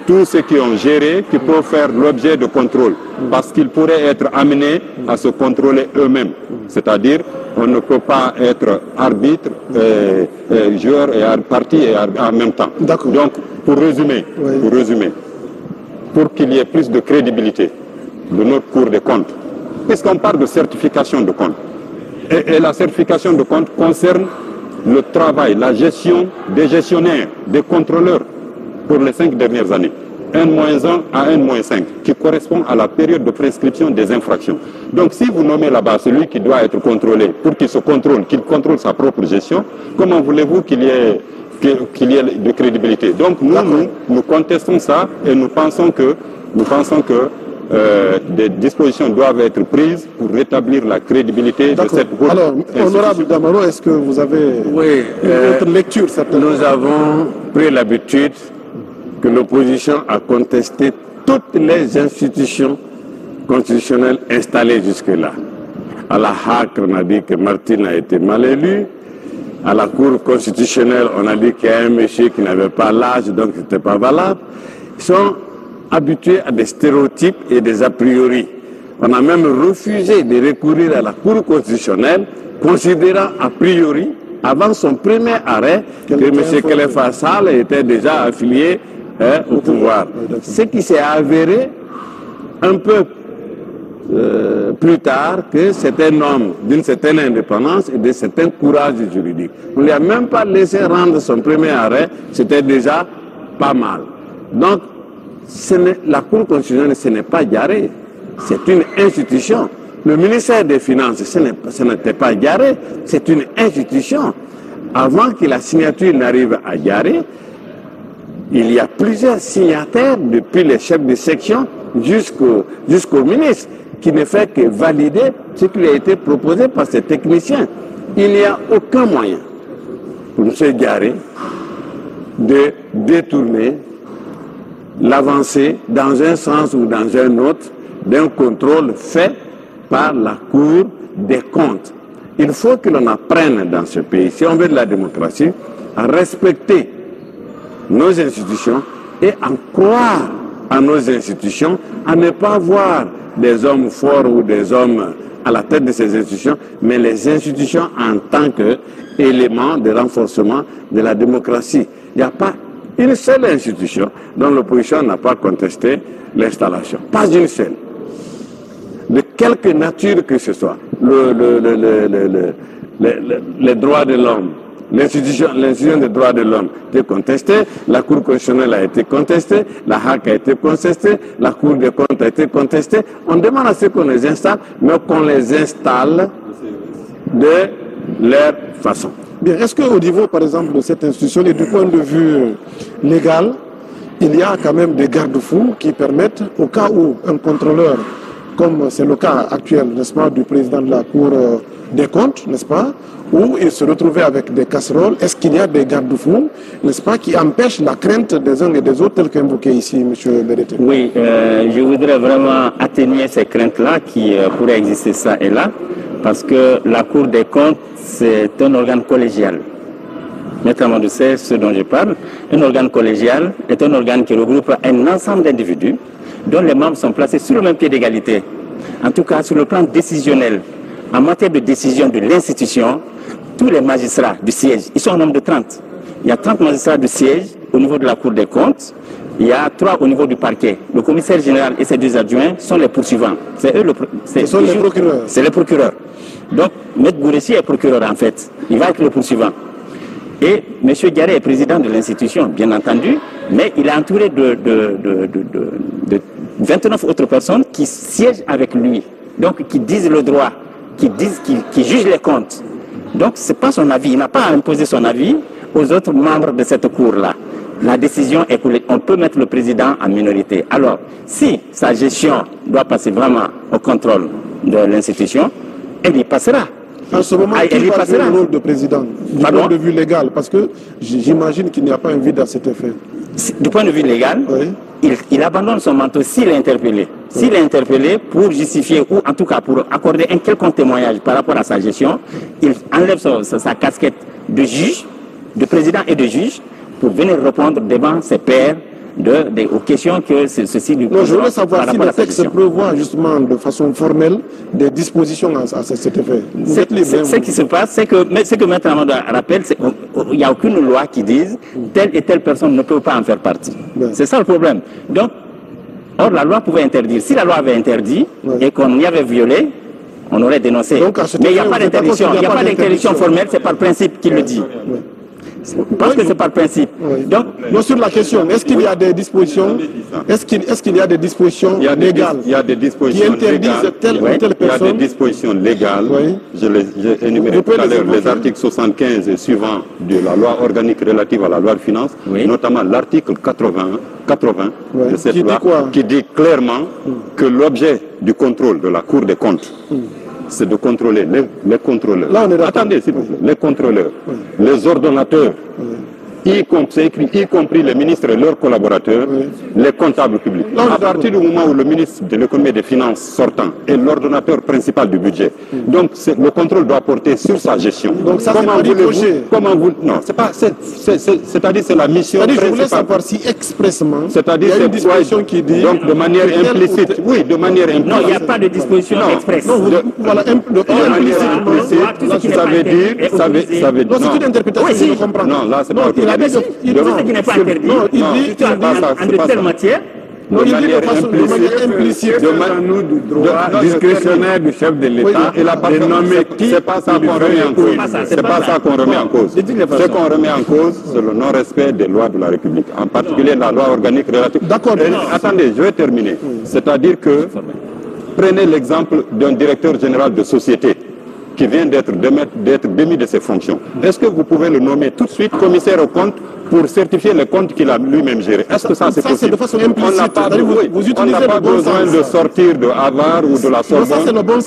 Tous ceux qui ont géré, qui peuvent faire l'objet de contrôle, parce qu'ils pourraient être amenés à se contrôler eux-mêmes. C'est-à-dire, on ne peut pas être arbitre, joueur et partie en même temps. Donc, pour résumer, pour qu'il y ait plus de crédibilité de notre Cour des comptes, puisqu'on parle de certification de comptes, Et la certification de compte concerne le travail, la gestion des gestionnaires, des contrôleurs pour les 5 dernières années. N-1 à N-5, qui correspond à la période de prescription des infractions. Donc si vous nommez là-bas celui qui doit être contrôlé, pour qu'il se contrôle, qu'il contrôle sa propre gestion, comment voulez-vous qu'il y ait de crédibilité? Donc nous contestons ça et nous pensons que des dispositions doivent être prises pour rétablir la crédibilité de cette groupe. Alors, honorable Damaro, est-ce que vous avez une autre lecture certainement? Nous avons pris l'habitude que l'opposition a contesté toutes les institutions constitutionnelles installées jusque-là. À la HAC, on a dit que Martine a été mal élu. À la Cour constitutionnelle, on a dit qu'il y a un monsieur qui n'avait pas l'âge, donc ce n'était pas valable. Ils sont habitués à des stéréotypes et des a priori. On a même refusé de recourir à la Cour constitutionnelle, considérant a priori, avant son premier arrêt, que M. Khalifa Sall était déjà affilié au pouvoir. Ce qui s'est avéré un peu plus tard que c'est un homme d'une certaine indépendance et de certain courage juridique. On ne lui a même pas laissé rendre son premier arrêt, c'était déjà pas mal. Donc, la Cour constitutionnelle, ce n'est pas Diarra, c'est une institution. Le ministère des Finances, ce n'était pas Diarra, c'est une institution. Avant que la signature n'arrive à Diarra, il y a plusieurs signataires, depuis les chefs de section jusqu'au ministre, qui ne fait que valider ce qui a été proposé par ces techniciens. Il n'y a aucun moyen pour M. Diarra de détourner l'avancée dans un sens ou dans un autre d'un contrôle fait par la Cour des comptes. Il faut que l'on apprenne dans ce pays, si on veut de la démocratie, à respecter nos institutions et à croire à nos institutions, à ne pas voir des hommes forts ou des hommes à la tête de ces institutions, mais les institutions en tant qu'élément de renforcement de la démocratie. Il n'y a pas une seule institution dont l'opposition n'a pas contesté l'installation. Pas une seule. De quelque nature que ce soit. Les droits de l'homme, l'institution des droits de l'homme a été contestée, la Cour constitutionnelle a été contestée, la HAC a été contestée, la Cour des comptes a été contestée. On demande à ce qu'on les installe, mais qu'on les installe de leur façon. Bien, est-ce qu'au niveau, par exemple, de cette institution, et du point de vue légal, il y a quand même des garde-fous qui permettent, au cas où un contrôleur, comme c'est le cas actuel, n'est-ce pas, du président de la Cour des comptes, n'est-ce pas, où il se retrouvait avec des casseroles, est-ce qu'il y a des garde-fous, n'est-ce pas, qui empêchent la crainte des uns et des autres, tel qu'invoqué ici, M. Berete? Oui, je voudrais vraiment atténuer ces craintes-là qui pourraient exister ça et là, parce que la Cour des comptes, c'est un organe collégial. Maître Amadou sait ce dont je parle. Un organe collégial est un organe qui regroupe un ensemble d'individus dont les membres sont placés sur le même pied d'égalité. En tout cas, sur le plan décisionnel, en matière de décision de l'institution, tous les magistrats du siège, ils sont au nombre de 30. Il y a 30 magistrats du siège au niveau de la Cour des comptes. Il y a 3 au niveau du parquet. Le commissaire général et ses 2 adjoints sont les poursuivants. C'est eux ce sont les procureurs. C'est les procureurs. Donc, M. Gouressi est procureur en fait. Il va être le poursuivant. Et M. Diarra est président de l'institution, bien entendu, mais il est entouré de 29 autres personnes qui siègent avec lui. Donc, qui disent le droit, qui jugent les comptes. Donc, ce n'est pas son avis. Il n'a pas à imposer son avis aux autres membres de cette cour-là. La décision est qu'on peut mettre le président en minorité. Alors, si sa gestion doit passer vraiment au contrôle de l'institution, elle y passera. En ce moment, qui va jouer le rôle de président, du point de vue légal, parce que j'imagine qu'il n'y a pas un vide à cet effet. Du point de vue légal, oui, il abandonne son manteau s'il est interpellé. S'il est interpellé pour justifier ou en tout cas pour accorder un quelconque témoignage par rapport à sa gestion, il enlève sa casquette de juge, de président et de juge pour venir répondre devant ses pairs aux questions que ceci lui pose. Je voulais savoir si le texte prévoit justement de façon formelle des dispositions à cet effet. Ce qui se passe, c'est que Maître Amadou rappelle, il n'y a aucune loi qui dise telle et telle personne ne peut pas en faire partie. C'est ça le problème. Donc, or la loi pouvait interdire. Si la loi avait interdit et qu'on y avait violé, on aurait dénoncé. Donc, à ce mais il n'y a moment, pas d'interdiction. Il n'y a pas d'interdiction formelle, c'est par principe qu'il le dit. Parce que c'est par principe. Donc, non, sur la question, est-ce qu'il y a des dispositions, est-ce qu'il y a des dispositions légales qui interdisent telle ou telle personne? Il y a des dispositions légales. Je les ai énumérées tout à l'heure, les articles 75 et suivants de la loi organique relative à la loi de finances, notamment l'article 80 de cette loi, qui dit clairement que l'objet du contrôle de la Cour des comptes, c'est de contrôler les contrôleurs. Attendez, s'il vous plaît. Les contrôleurs, les ordonnateurs, y compris les ministres et leurs collaborateurs, les comptables publics. À partir du moment où le ministre de l'économie et des finances sortant est l'ordonnateur principal du budget, donc le contrôle doit porter sur sa gestion. Donc ça, comment vous... Non, c'est pas... C'est-à-dire c'est la mission principale. Je voulais savoir si expressement, c'est-à-dire il y a une disposition qui dit... Donc de manière implicite. Oui, de manière implicite. Non, il n'y a pas de disposition express. Non, voilà, ça veut dire... Non, c'est une interprétation, je comprends. Non, là, c'est pas... Tout ce qui n'est pas interdit, il dit en de telle matière. Non, il dit de manière implicite. À nous du droit discrétionnaire du chef de l'État de nommer qui. C'est pas ça qu'on remet en cause. C'est pas ça qu'on remet en cause. Ce qu'on remet en cause, c'est le non-respect des lois de la République, en particulier la loi organique relative. D'accord. Attendez, je vais terminer. C'est-à-dire que, prenez l'exemple d'un directeur général de société qui vient d'être démis de ses fonctions. Est-ce que vous pouvez le nommer tout de suite commissaire aux comptes pour certifier les comptes qu'il a lui-même gérés? Est-ce que ça c'est possible? C'est de façon implicite. On n'a pas besoin de sortir de Harvard ou de la Sorbonne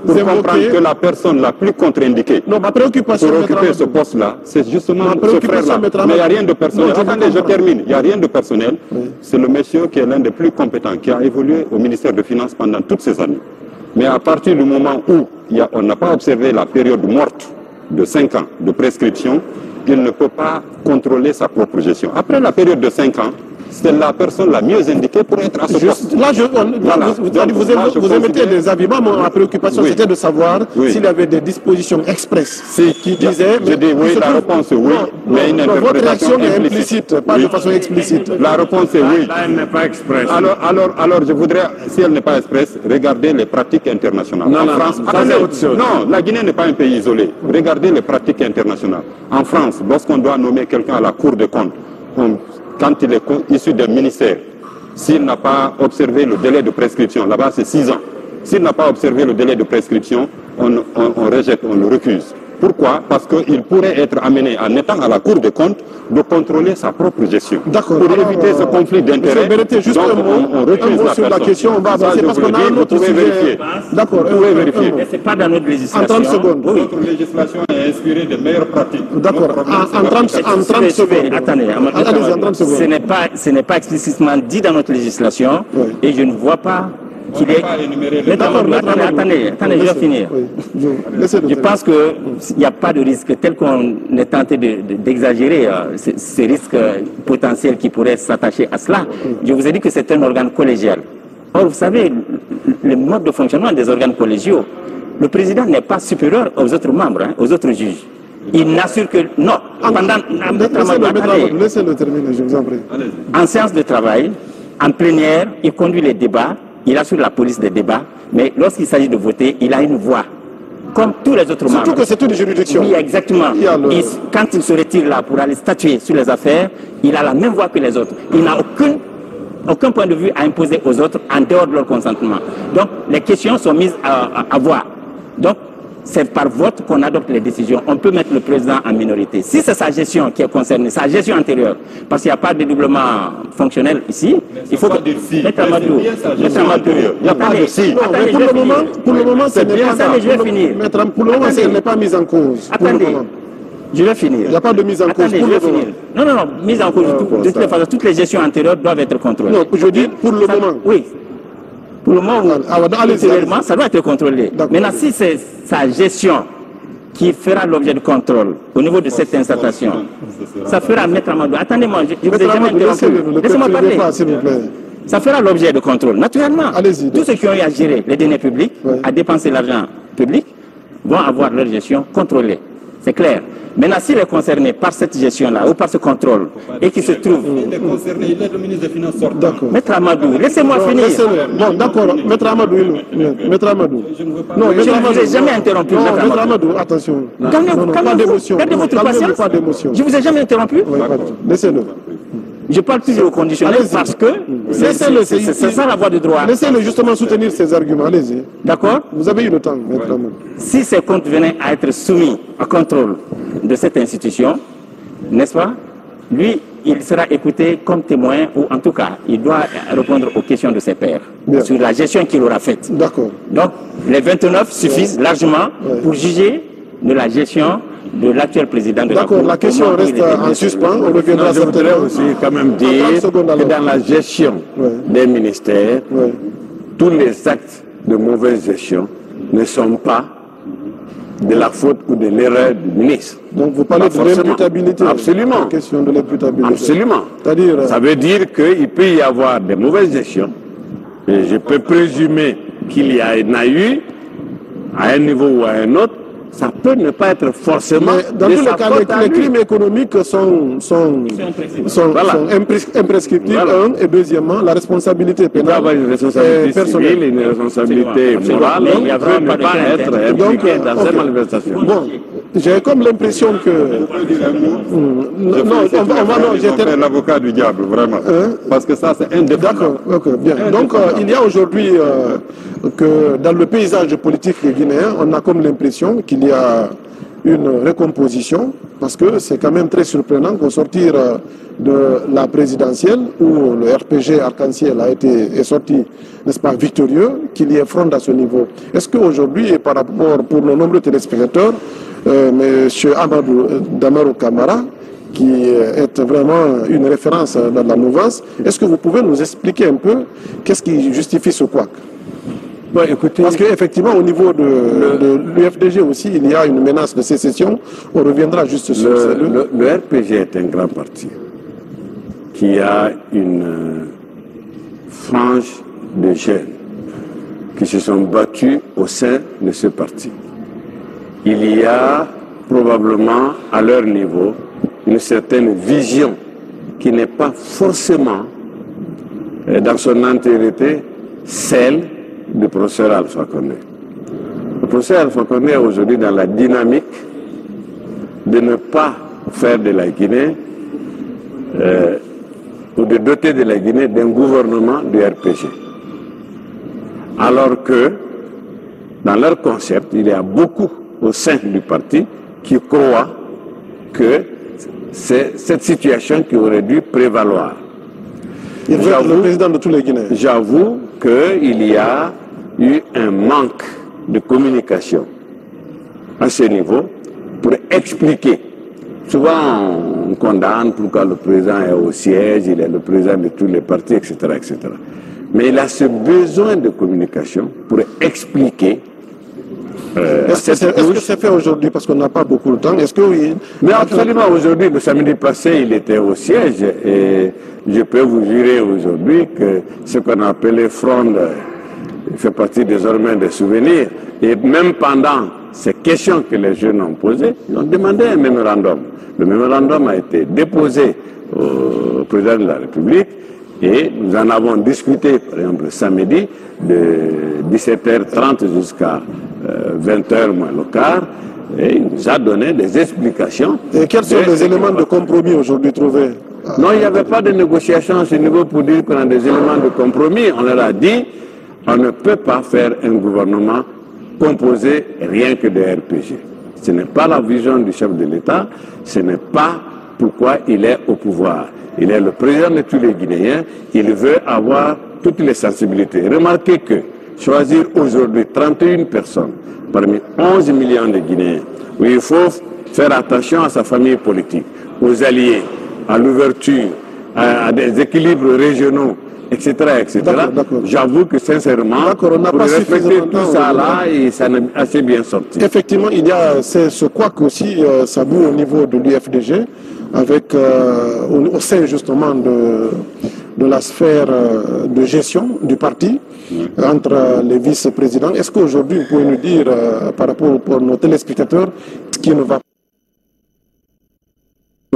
pour comprendre que la personne la plus contre-indiquée pour occuper ce poste-là, c'est justement ce frère-là. Mais il n'y a rien de personnel. Attendez, je termine. Il n'y a rien de personnel. C'est le monsieur qui est l'un des plus compétents, qui a évolué au ministère des Finances pendant toutes ces années. Mais à partir du moment où on n'a pas observé la période morte de 5 ans de prescription, il ne peut pas contrôler sa propre gestion. Après la période de 5 ans, c'est la personne la mieux indiquée pour être à ce poste. Là, vous émettez des avis. Moi, ma préoccupation, c'était de savoir s'il y avait des dispositions expresses qui disaient... Je dis oui, la réponse est oui, mais une interprétation votre réaction est implicite, pas de façon explicite. La réponse est oui. Là, elle n'est pas expresse. Alors, je voudrais, si elle n'est pas expresse, regarder les pratiques internationales. Non, en France, c'est autre chose. Non, la Guinée n'est pas un pays isolé. Regardez les pratiques internationales. En France, lorsqu'on doit nommer quelqu'un à la Cour des comptes, quand il est issu d'un ministère, s'il n'a pas observé le délai de prescription, là-bas c'est 6 ans, s'il n'a pas observé le délai de prescription, on rejette, on le refuse. Pourquoi? Parce qu'il pourrait être amené, en étant à la Cour des comptes, de contrôler sa propre gestion. D'accord. Pour éviter ce conflit d'intérêts. Juste un mot sur la question, on va avancer parce qu'on a un autre sujet. D'accord. Vous pouvez vérifier. Mais c'est pas dans notre législation. En 30 secondes. Notre législation est inspirée de meilleures pratiques. D'accord. En 30 secondes. Attendez, en 30 secondes. Ce n'est pas explicitement dit dans notre législation et je ne vois pas qu'il est... Attendez, je vais finir. Je pense qu'il n'y a pas de risque tel qu'on est tenté d'exagérer ces risques potentiels qui pourraient s'attacher à cela. Je vous ai dit que c'est un organe collégial. Or, vous savez, le mode de fonctionnement des organes collégiaux, le président n'est pas supérieur aux autres membres, aux autres juges. Il n'assure que... Non, laissez-le terminer, je vous en prie. En séance de travail, en plénière, il conduit les débats, il assure la police des débats, mais lorsqu'il s'agit de voter, il a une voix, comme tous les autres membres. Surtout que c'est une juridiction. Oui, exactement. Quand il se retire là pour aller statuer sur les affaires, il a la même voix que les autres. Il n'a aucun point de vue à imposer aux autres en dehors de leur consentement. Donc, les questions sont mises à voix. Donc, c'est par vote qu'on adopte les décisions. On peut mettre le président en minorité. Si c'est sa gestion qui est concernée, sa gestion antérieure, parce qu'il n'y a pas de dédoublement fonctionnel ici, il faut que... Il n'y a pas de si. Pour le moment, c'est bien ça. Je vais finir. Pour le moment, elle n'est pas mise en cause. Attendez, je vais finir. Il n'y a pas de mise en cause pour le moment. Non, mise en cause. De toutes les façons, toutes les gestions antérieures doivent être contrôlées. Non, je dis pour le moment. Oui. Pour le moment, ça doit être contrôlé. Maintenant, si c'est sa gestion qui fera l'objet de contrôle au niveau de cette installation, ça fera mettre à Amadou. Attendez-moi, je vous ai jamais interrompu. Laissez-moi parler. Ça fera l'objet de contrôle. Naturellement, tous ceux qui ont eu à gérer les deniers publics, à dépenser l'argent public, vont avoir leur gestion contrôlée. C'est clair. Maintenant, s'il est concerné par cette gestion-là ou par ce contrôle et qu'il se trouve... Il est concerné, il est le ministre des Finances sortant. D'accord. Maître Amadou, laissez-moi finir. Bon, d'accord. Maître Amadou, Maître Amadou. Non, je ne vous ai jamais interrompu. Non, Maître Amadou, attention. Calmez-vous, pas d'émotion. Perdez votre patience. Pas d'émotion. Je ne vous ai jamais interrompu. Oui, laissez-le. Je parle toujours au conditionnel parce que c'est ça la voie de droit. Laissez-le justement soutenir ses arguments, allez-y. D'accord? Vous avez eu le temps, Maître Amadou. Si ces comptes venaient à être soumis au contrôle de cette institution, n'est-ce pas? Lui, il sera écouté comme témoin, ou en tout cas, il doit répondre aux questions de ses pairs sur la gestion qu'il aura faite. D'accord. Donc, les 29 suffisent largement pour juger de la gestion de l'actuel président de la Cour. D'accord, la question reste en suspens. On reviendra je voudrais aussi quand même dire que dans la gestion des ministères, tous les actes de mauvaise gestion ne sont pas de la faute ou de l'erreur du ministre. Donc vous parlez de l'imputabilité. Absolument. La question de l'imputabilité. Absolument. C'est-à-dire... Ça veut dire qu'il peut y avoir des mauvaises gestions. Et je peux présumer qu'il y en a eu, à un niveau ou à un autre. Ça peut ne pas être forcément... Mais dans tous les cas, les crimes économiques sont imprescriptibles, un, et deuxièmement, la responsabilité pénale. Il doit avoir une responsabilité civile et une responsabilité morale. Il ne peut pas être impliqué dans ces manifestations. Bon, j'ai comme l'impression que... Non, j'étais l'avocat du diable, vraiment. Parce que ça, c'est indéfendable. D'accord, bien. Donc, il y a aujourd'hui que dans le paysage politique guinéen, on a comme l'impression qu'il y a une recomposition, parce que c'est quand même très surprenant qu'au sortir de la présidentielle, où le RPG Arc-en-Ciel est sorti, n'est-ce pas, victorieux, qu'il y ait front à ce niveau. Est-ce qu'aujourd'hui, et par rapport pour nos nombreux téléspectateurs, M. Amadou Damaro Camara, qui est vraiment une référence dans la mouvance, est-ce que vous pouvez nous expliquer un peu qu'est-ce qui justifie ce couac? Bon, écoutez, parce qu'effectivement, au niveau de l'UFDG aussi, il y a une menace de sécession. On reviendra juste sur ça. Le RPG est un grand parti qui a une frange de jeunes qui se sont battus au sein de ce parti. Il y a probablement à leur niveau une certaine vision qui n'est pas forcément dans son entièreté celle du professeur Alpha Condé. Le professeur Alpha Condé est aujourd'hui dans la dynamique de ne pas faire de la Guinée ou de doter de la Guinée d'un gouvernement du RPG. Alors que dans leur concept, il y a beaucoup au sein du parti qui croient que c'est cette situation qui aurait dû prévaloir. Il veut être le président de tous les Guinéens. J'avoue qu'il y a eu un manque de communication à ce niveau pour expliquer. Souvent, on condamne pourquoi le président est au siège, il est le président de tous les partis, etc., etc. Mais il a ce besoin de communication pour expliquer. Est-ce que c'est fait aujourd'hui parce qu'on n'a pas beaucoup de temps? Est-ce que oui? Mais absolument, aujourd'hui, le samedi passé, il était au siège et je peux vous jurer aujourd'hui que ce qu'on a appelé fronde fait partie désormais des souvenirs. Et même pendant ces questions que les jeunes ont posées, ils ont demandé un mémorandum. Le mémorandum a été déposé au président de la République et nous en avons discuté, par exemple, samedi, de 17h30 jusqu'à 20h moins le quart, et il nous a donné des explications. Et quels sont les éléments de compromis aujourd'hui trouvés? Non, il n'y avait pas de négociation à ce niveau pour dire qu'on a des éléments de compromis. On leur a dit, on ne peut pas faire un gouvernement composé rien que de RPG. Ce n'est pas la vision du chef de l'État, ce n'est pas pourquoi il est au pouvoir. Il est le président de tous les Guinéens, il veut avoir toutes les sensibilités. Remarquez que choisir aujourd'hui 31 personnes parmi 11 millions de Guinéens, où il faut faire attention à sa famille politique, aux alliés, à l'ouverture, à des équilibres régionaux, etc. etc. J'avoue que sincèrement, pour respecter tout ça là, et ça n'est assez bien sorti. Effectivement, il y a ce couac aussi, ça boue au niveau de l'UFDG, avec au sein justement de la sphère de gestion du parti, entre les vice-présidents. Est-ce qu'aujourd'hui, vous pouvez nous dire, par rapport à nos téléspectateurs, ce qui ne va pas?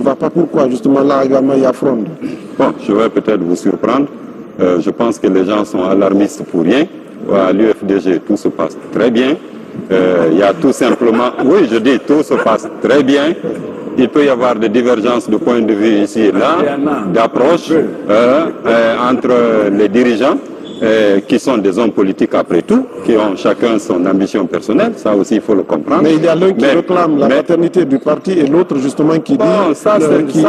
va pas. Pourquoi justement là également il y a fronde? Bon, je vais peut-être vous surprendre. Je pense que les gens sont alarmistes pour rien. À l'UFDG, tout se passe très bien. Il y a tout simplement, oui, je dis, tout se passe très bien. Il peut y avoir des divergences de point de vue ici et là, d'approche entre les dirigeants, qui sont des hommes politiques après tout, qui ont chacun son ambition personnelle, ça aussi il faut le comprendre. Mais il y a l'un qui réclame la paternité du parti et l'autre justement qui dit, qui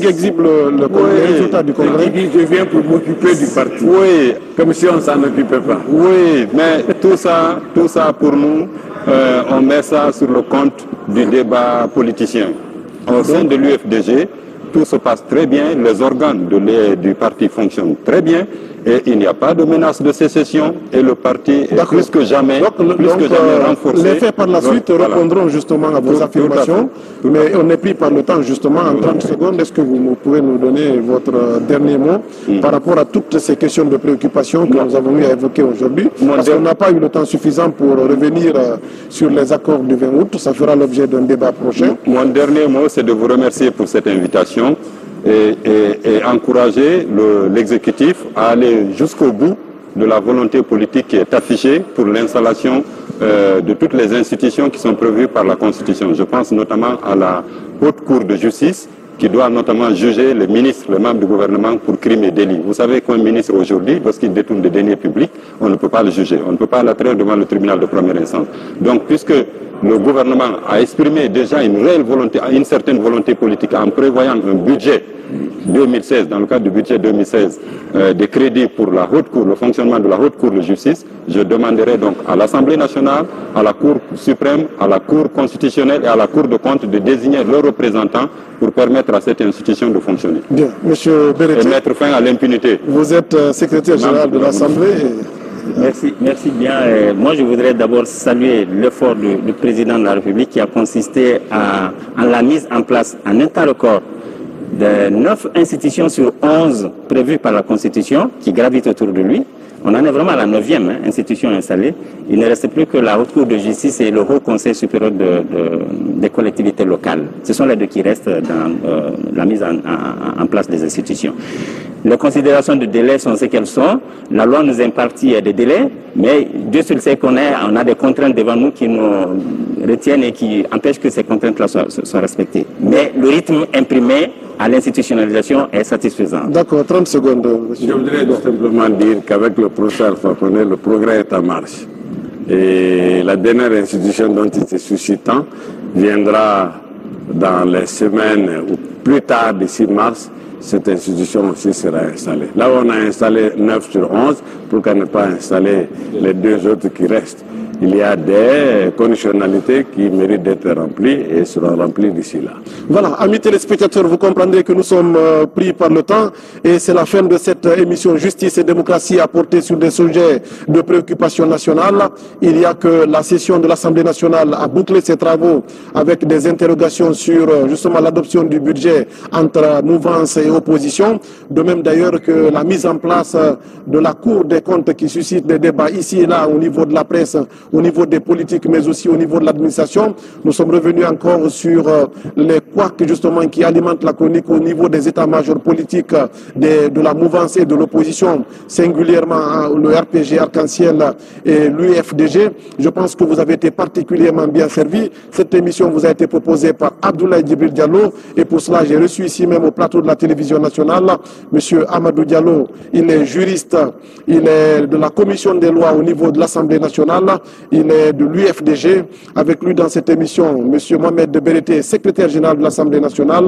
exhibe le résultat du congrès. Qui dit je viens pour m'occuper du parti. Oui. Comme si on s'en occupait pas. Oui, mais tout ça pour nous, on met ça sur le compte du débat politicien. Au sein de l'UFDG, tout se passe très bien, les organes du parti fonctionnent très bien et il n'y a pas de menace de sécession et le parti est plus que jamais renforcé. Les faits par la suite répondront justement à vos affirmations, mais on est pris par le temps justement en 30 secondes. Est-ce que vous pouvez nous donner votre dernier mot par rapport à toutes ces questions de préoccupation que nous avons eu à évoquer aujourd'hui? Parce qu'on n'a pas eu le temps suffisant pour revenir sur les accords du 20 août, ça fera l'objet d'un débat prochain. Mon dernier mot, c'est de vous remercier pour cette invitation et encourager l'exécutif à aller jusqu'au bout de la volonté politique qui est affichée pour l'installation de toutes les institutions qui sont prévues par la Constitution. Je pense notamment à la Haute Cour de justice qui doit notamment juger les ministres, les membres du gouvernement pour crimes et délits. Vous savez qu'un ministre aujourd'hui, lorsqu'il détourne des deniers publics, on ne peut pas le juger, on ne peut pas l'attraire devant le tribunal de première instance. Donc puisque le gouvernement a exprimé déjà une réelle volonté, une certaine volonté politique en prévoyant un budget 2016, dans le cadre du budget 2016, des crédits pour la Haute Cour, le fonctionnement de la Haute Cour de justice, je demanderai donc à l'Assemblée nationale, à la Cour suprême, à la Cour constitutionnelle et à la Cour de comptes de désigner leurs représentants pour permettre à cette institution de fonctionner. Bien, Monsieur Béreté, et mettre fin à l'impunité. Vous êtes secrétaire général de l'Assemblée. Merci bien. Moi, je voudrais d'abord saluer l'effort du président de la République qui a consisté en la mise en place en un temps record de 9 institutions sur 11 prévues par la Constitution qui gravitent autour de lui. On en est vraiment à la 9e institution installée. Il ne reste plus que la Haute Cour de justice et le Haut Conseil supérieur des collectivités locales. Ce sont les deux qui restent dans la mise en place des institutions. Les considérations de délai sont ce qu'elles sont. La loi nous impartit des délais, mais Dieu seul sait qu'on a des contraintes devant nous qui nous retiennent et qui empêchent que ces contraintes-là soient respectées. Mais le rythme imprimé à l'institutionnalisation est satisfaisant. D'accord, 30 secondes. Monsieur. Je voudrais simplement dire qu'avec le professeur Alpha Condé, le progrès est en marche. Et la dernière institution dont il se suscite viendra dans les semaines ou plus tard, d'ici mars, cette institution aussi sera installée. Là où on a installé 9 sur 11, pourquoi ne pas installer les 2 autres qui restent? Il y a des conditionnalités qui méritent d'être remplies et seront remplies d'ici là. Voilà, amis téléspectateurs, vous comprendrez que nous sommes pris par le temps et c'est la fin de cette émission Justice et démocratie à porter sur des sujets de préoccupation nationale. Il y a que la session de l'Assemblée nationale a bouclé ses travaux avec des interrogations sur justement l'adoption du budget entre mouvance et opposition. De même d'ailleurs que la mise en place de la Cour des comptes qui suscite des débats ici et là au niveau de la presse, au niveau des politiques, mais aussi au niveau de l'administration. Nous sommes revenus encore sur les couacs justement qui alimentent la chronique au niveau des états-majors politiques de la mouvance et de l'opposition, singulièrement le RPG Arc-en-Ciel et l'UFDG. Je pense que vous avez été particulièrement bien servi. Cette émission vous a été proposée par Abdoulaye Djibril Diallo et pour cela j'ai reçu ici même au plateau de la télévision nationale Monsieur Amadou Diallo. Il est juriste, il est de la commission des lois au niveau de l'Assemblée nationale. Il est de l'UFDG. Avec lui dans cette émission, M. Mohamed Béreté, secrétaire général de l'Assemblée nationale,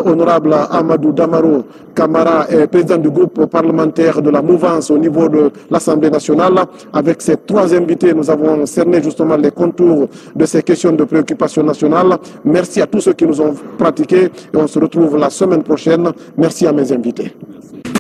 honorable Amadou Damaro Camara, président du groupe parlementaire de la mouvance au niveau de l'Assemblée nationale. Avec ces 3 invités, nous avons cerné justement les contours de ces questions de préoccupation nationale. Merci à tous ceux qui nous ont pratiqués et on se retrouve la semaine prochaine. Merci à mes invités.